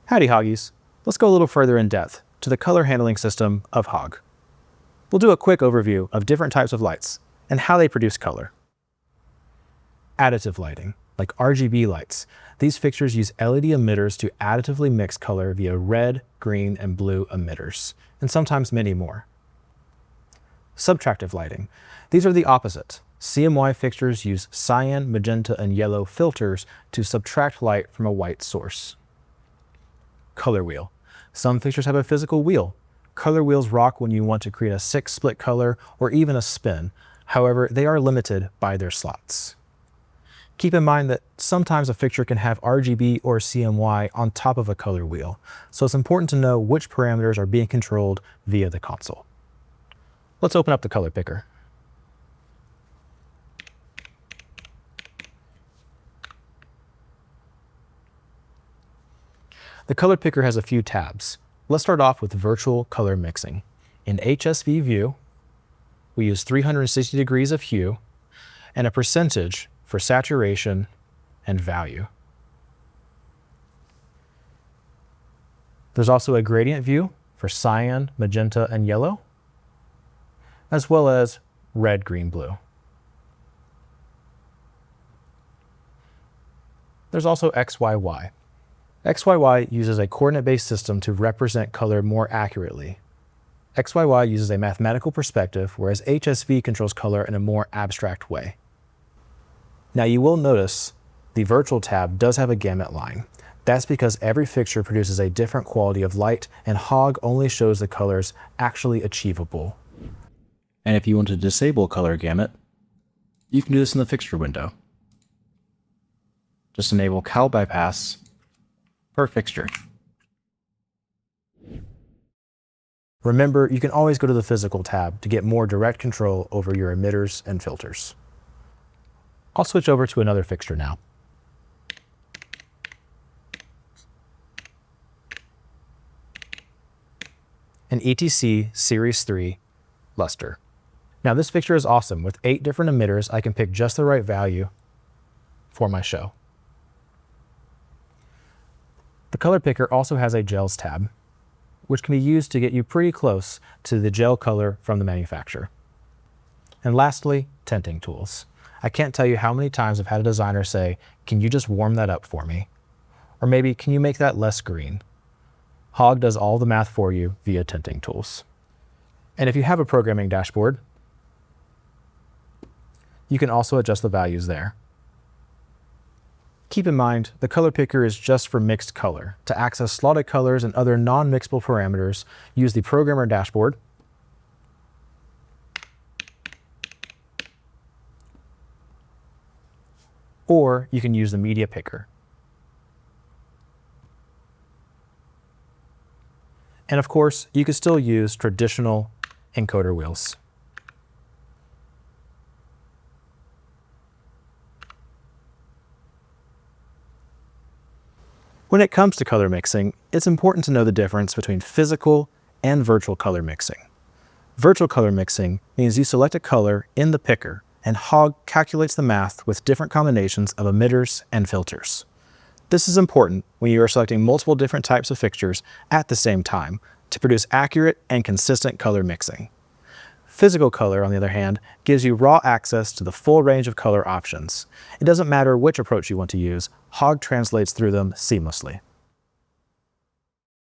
Howdy Hoggies, let's go a little further in depth to the color handling system of Hog. We'll do a quick overview of different types of lights and how they produce color. Additive lighting, like RGB lights. These fixtures use LED emitters to additively mix color via red, green, and blue emitters, and sometimes many more. Subtractive lighting. These are the opposite. CMY fixtures use cyan, magenta, and yellow filters to subtract light from a white source. Color wheel. Some fixtures have a physical wheel. Color wheels rock when you want to create a 6-split color or even a spin. However, they are limited by their slots. Keep in mind that sometimes a fixture can have RGB or CMY on top of a color wheel, so it's important to know which parameters are being controlled via the console. Let's open up the color picker. The color picker has a few tabs. Let's start off with virtual color mixing. In HSV view, we use 360 degrees of hue and a percentage for saturation and value. There's also a gradient view for cyan, magenta, and yellow, as well as red, green, blue. There's also XYY. XYY uses a coordinate-based system to represent color more accurately. XYY uses a mathematical perspective, whereas HSV controls color in a more abstract way. Now you will notice the virtual tab does have a gamut line. That's because every fixture produces a different quality of light, and Hog only shows the colors actually achievable. And if you want to disable color gamut, you can do this in the fixture window. Just enable cal bypass per fixture. Remember, you can always go to the physical tab to get more direct control over your emitters and filters. I'll switch over to another fixture now. An ETC Series 3 luster. Now this fixture is awesome. With 8 different emitters, I can pick just the right value for my show. The color picker also has a gels tab, which can be used to get you pretty close to the gel color from the manufacturer. And lastly, tinting tools. I can't tell you how many times I've had a designer say, "Can you just warm that up for me?" Or maybe, "Can you make that less green?" Hog does all the math for you via tinting tools. And if you have a programming dashboard, you can also adjust the values there. Keep in mind, the color picker is just for mixed color. To access slotted colors and other non-mixable parameters, use the programmer dashboard, or you can use the media picker. And of course, you can still use traditional encoder wheels. When it comes to color mixing, it's important to know the difference between physical and virtual color mixing. Virtual color mixing means you select a color in the picker, and Hog calculates the math with different combinations of emitters and filters. This is important when you are selecting multiple different types of fixtures at the same time to produce accurate and consistent color mixing. Physical color, on the other hand, gives you raw access to the full range of color options. It doesn't matter which approach you want to use, Hog translates through them seamlessly.